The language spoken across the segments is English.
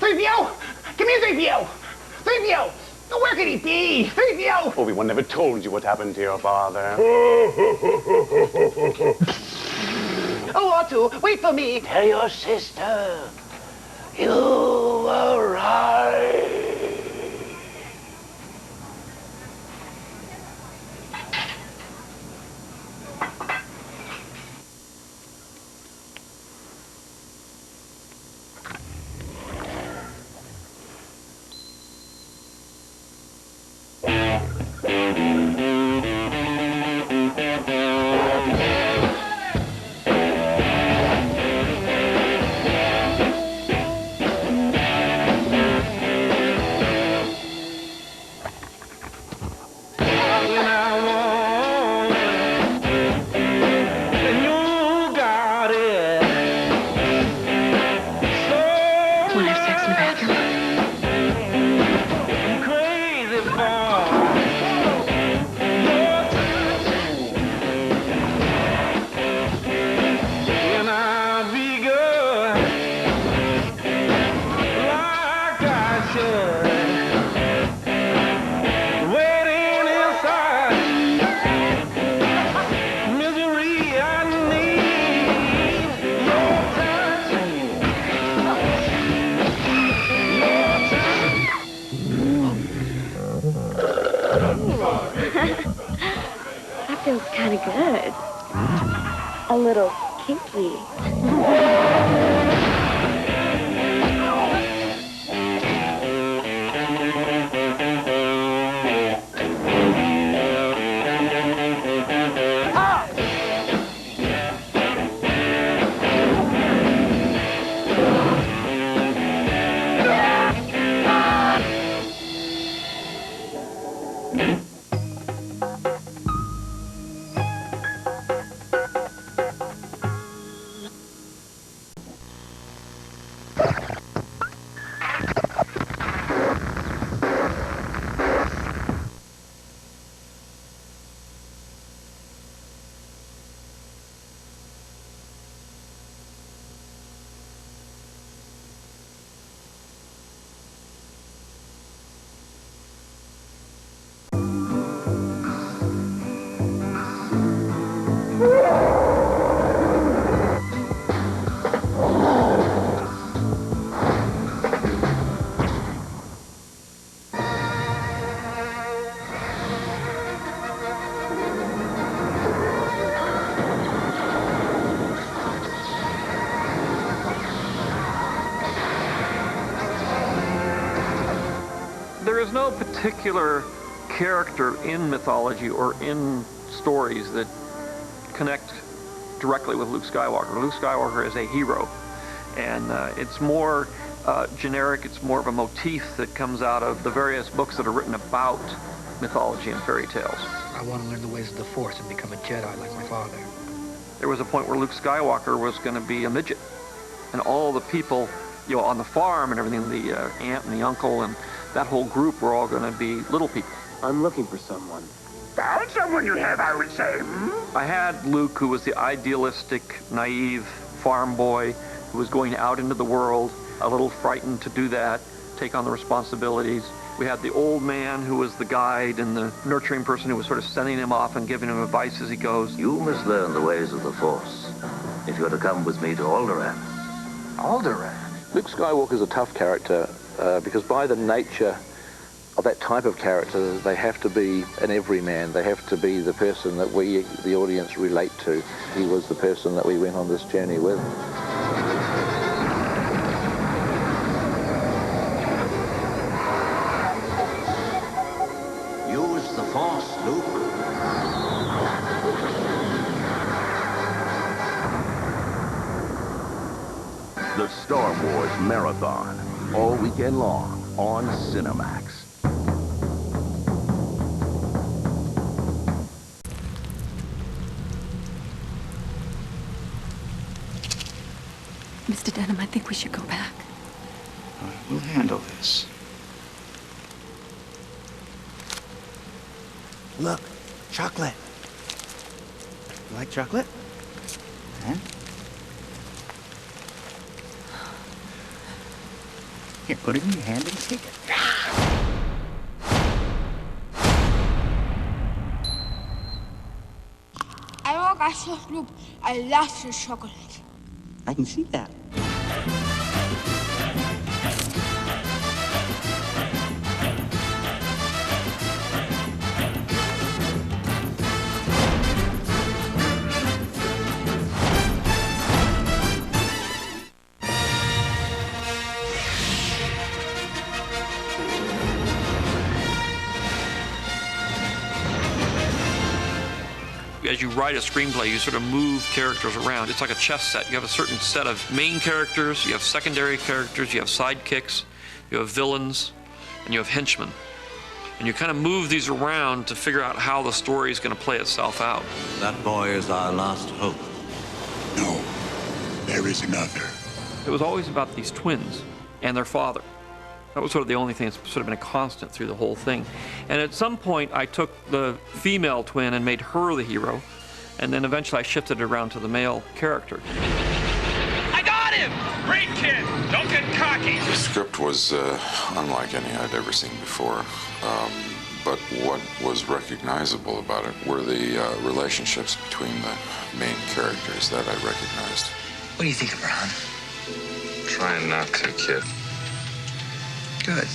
3PO! Come here, 3PO! 3PO! Where could he be? 3PO! Obi-Wan never told you what happened to your father. Oh, R2, wait for me. Tell your sister you were right. That feels kind of good. A little kinky. There is no particular character in mythology or in stories that connect directly with Luke Skywalker. Luke Skywalker is a hero, and it's more generic. It's more of a motif that comes out of the various books that are written about mythology and fairy tales. I want to learn the ways of the Force and become a Jedi like my father. There was a point where Luke Skywalker was going to be a midget, and all the people, you know, on the farm and everything, the aunt and the uncle and that whole group were all going to be little people. I'm looking for someone. Found someone you have, I would say. I had Luke, who was the idealistic, naive farm boy who was going out into the world, a little frightened to do that, take on the responsibilities. We had the old man who was the guide and the nurturing person who was sort of sending him off and giving him advice as he goes. You must learn the ways of the Force if you're to come with me to Alderaan. Alderaan? Luke Skywalker's a tough character because by the nature of that type of character, they have to be an everyman. They have to be the person that we, the audience, relate to. He was the person that we went on this journey with. Use the Force, Luke. The Star Wars Marathon, all weekend long on Cinemax. Mr. Denham, I think we should go back. We'll handle this. Look, chocolate. You like chocolate? And? Here, put it in your hand and take it. I don't got so Snoop. I lost the chocolate. I can see that. As you write a screenplay, you sort of move characters around. It's like a chess set. You have a certain set of main characters, you have secondary characters, you have sidekicks, you have villains, and you have henchmen. And you kind of move these around to figure out how the story is going to play itself out. That boy is our last hope. No, there is another. It was always about these twins and their father. That was sort of the only thing that's sort of been a constant through the whole thing. And at some point, I took the female twin and made her the hero, and then eventually I shifted it around to the male character. I got him! Great kid! Don't get cocky! The script was unlike any I'd ever seen before, but what was recognizable about it were the relationships between the main characters that I recognized. What do you think, Ron? Trying not to, kid. Good.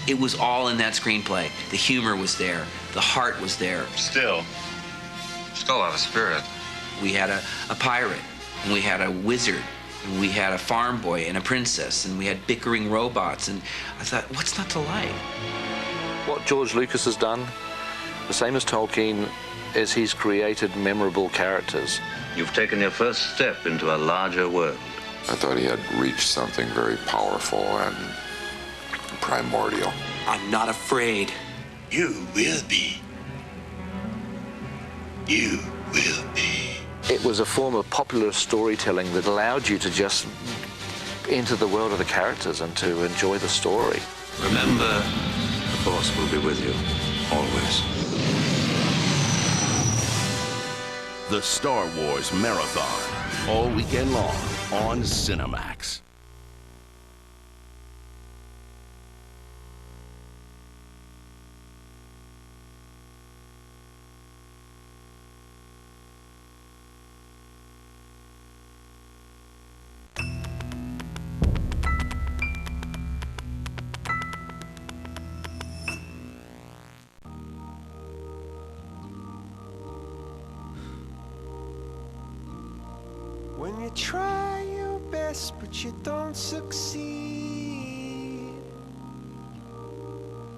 It was all in that screenplay. The humor was there. The heart was there. Still a lot of spirit. We had a pirate, and we had a wizard, and we had a farm boy and a princess, and we had bickering robots, and I thought, what's not to like? What George Lucas has done, the same as Tolkien, is he's created memorable characters. You've taken your first step into a larger world. I thought he had reached something very powerful and primordial. I'm not afraid. You will be. You will be. It was a form of popular storytelling that allowed you to just enter the world of the characters and to enjoy the story. Remember, the Force will be with you, always. The Star Wars Marathon, all weekend long on Cinemax. When you try your best but you don't succeed,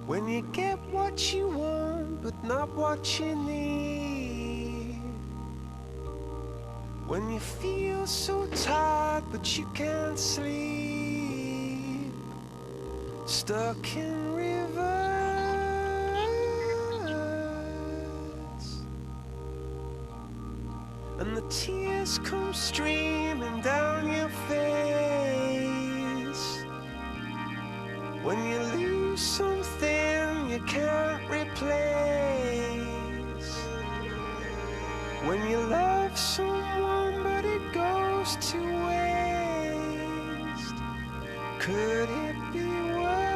when you get what you want but not what you need, when you feel so tired but you can't sleep, stuck in rivers, and the tears come streaming down your face, when you lose something you can't replace, when you love someone but it goes to waste, could it be worse?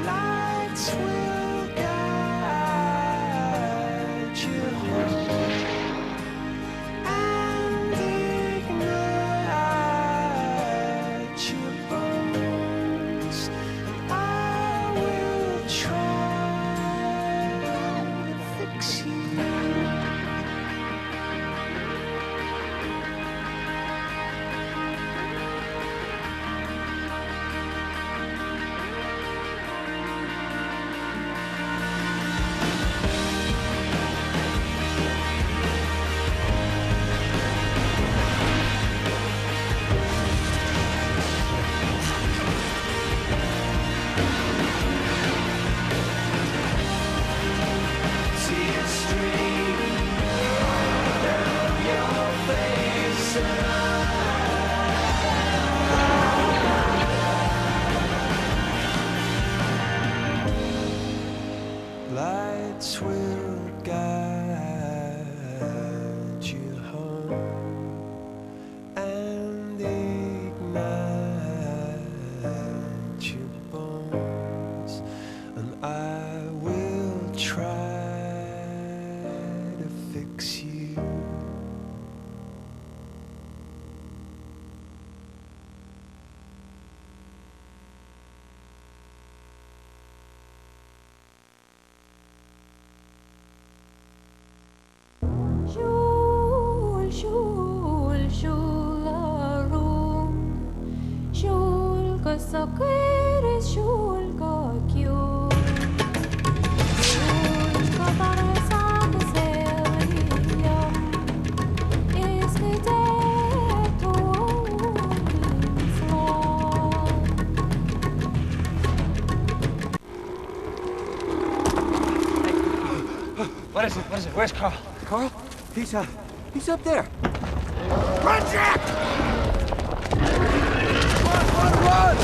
Lights will guide you home and ignite your bones, and I will try to fix you. What is it? What is it? Where's Carl? Carl? He's up there. Run, Jack! Run!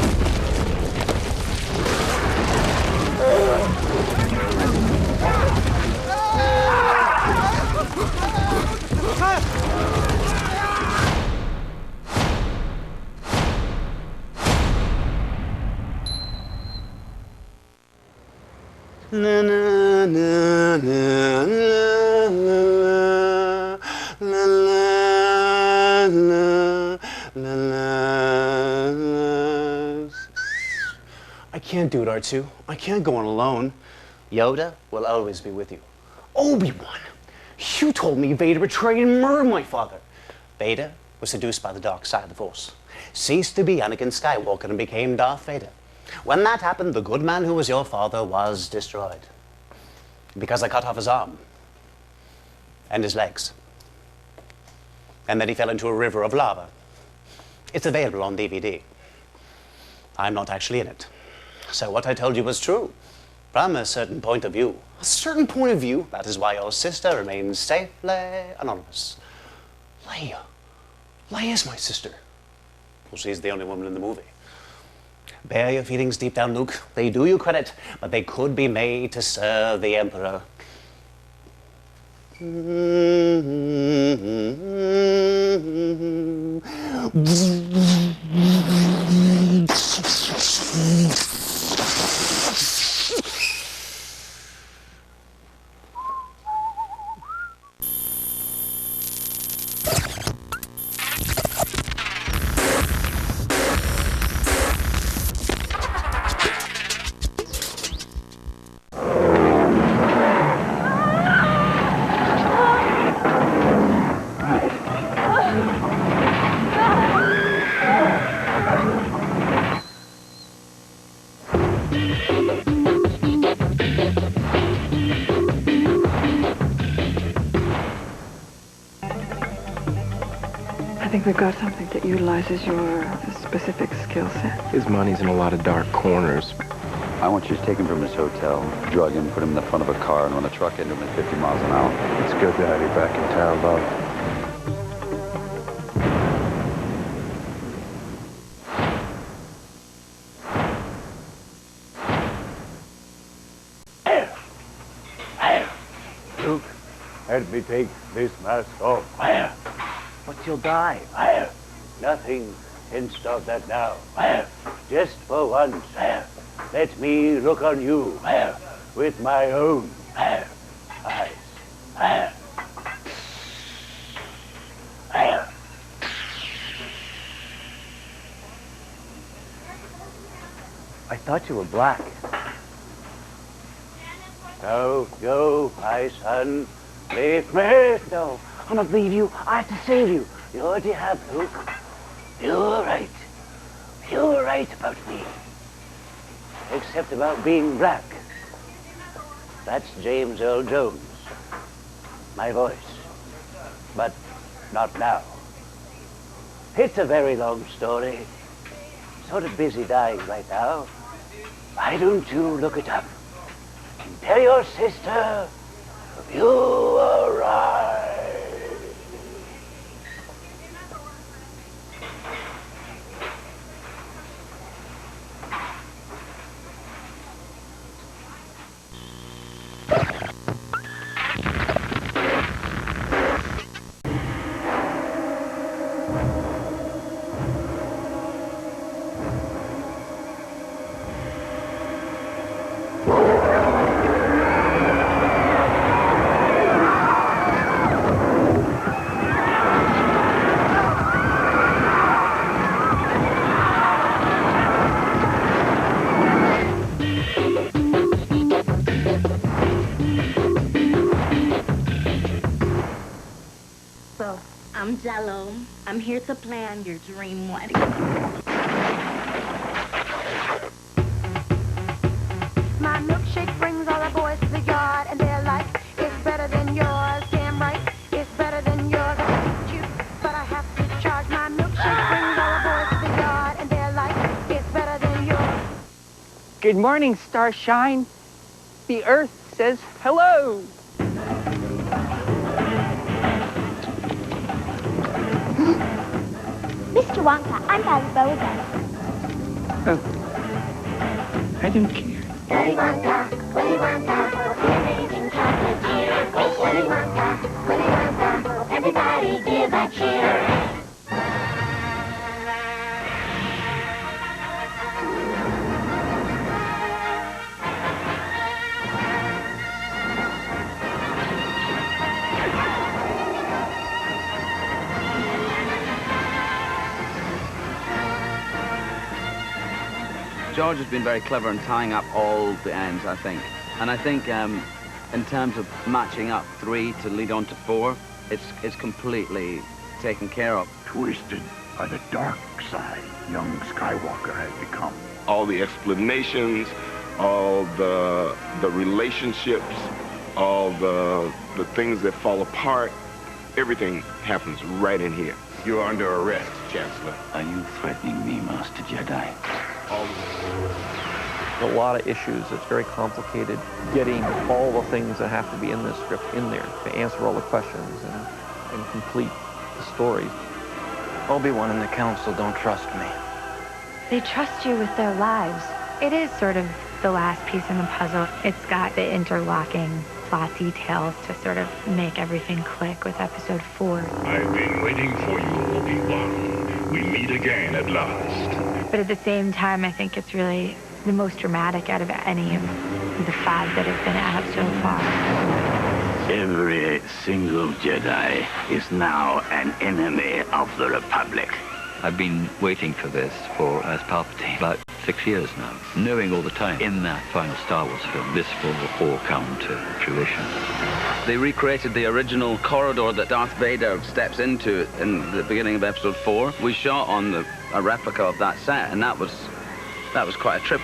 Na na na na la la la la la la. I can't do it, R2. I can't go on alone. Yoda will always be with you. Obi-Wan, you told me Vader betrayed and murdered my father. Vader was seduced by the dark side of the Force, ceased to be Anakin Skywalker and became Darth Vader. When that happened, the good man who was your father was destroyed. Because I cut off his arm and his legs. And then he fell into a river of lava. It's available on DVD. I'm not actually in it. So what I told you was true. From a certain point of view. A certain point of view, that is why your sister remains safely anonymous. Leia. Leia's my sister. Well, she's the only woman in the movie. Bear your feelings deep down, Luke. They do you credit, but they could be made to serve the Emperor. I think we've got something that utilizes your specific skill set. His money's in a lot of dark corners. I want you to take him from his hotel, drug him, put him in the front of a car, and run a truck into him at 50 miles an hour. It's good to have you back in town, Bob. Luke, help me take this mask off. Where? But you'll die. Where? Nothing can stop that now. Where? Just for once. Where? Let me look on you. Where? With my own eyes. Where? Where? I thought you were black. No, go, my son. Leave me. No, I'm not leave you. I have to save you. you already have, Luke. You're right. You're right about me. Except about being black. That's James Earl Jones. My voice. But not now. It's a very long story. Sort of busy dying right now. Why don't you look it up? And tell your sister you are right. I'm Jello. I'm here to plan your dream wedding. Good morning, Starshine. The Earth says hello. Mr. Wonka, I'm Valley Boza. Oh. I don't care. Willy Wonka, Willy Wonka, amazing chocolatier. Great Willy Wonka, Willy Wonka, everybody give a cheer. George has been very clever in tying up all the ends, I think. And I think in terms of matching up 3 to lead on to 4, it's completely taken care of. Twisted by the dark side young Skywalker has become. All the explanations, all the relationships, all the things that fall apart, everything happens right in here. You're under arrest, Chancellor. Are you threatening me, Master Jedi? A lot of issues. It's very complicated getting all the things that have to be in this script in there to answer all the questions and complete the story. Obi-Wan and the Council don't trust me. They trust you with their lives. It is sort of the last piece in the puzzle. It's got the interlocking plot details to sort of make everything click with episode 4. I've been waiting for you, Obi-Wan. We meet again at last. But at the same time, I think it's really the most dramatic out of any of the 5 that have been out so far. Every single Jedi is now an enemy of the Republic. I've been waiting for this as Palpatine about 6 years now, knowing all the time in that final Star Wars film, this will all come to fruition. They recreated the original corridor that Darth Vader steps into in the beginning of episode 4. We shot on a replica of that set, and that was quite a trip.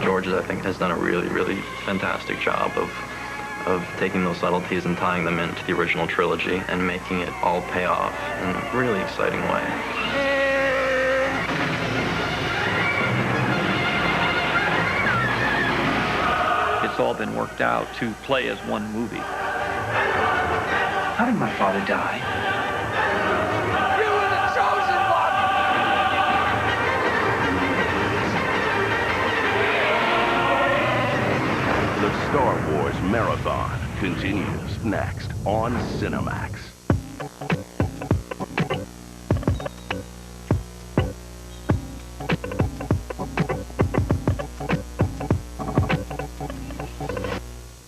George, I think, has done a really, really fantastic job of taking those subtleties and tying them into the original trilogy and making it all pay off in a really exciting way. It's all been worked out to play as one movie. How did my father die? You were the chosen one! The Star Wars Marathon continues next on Cinemax.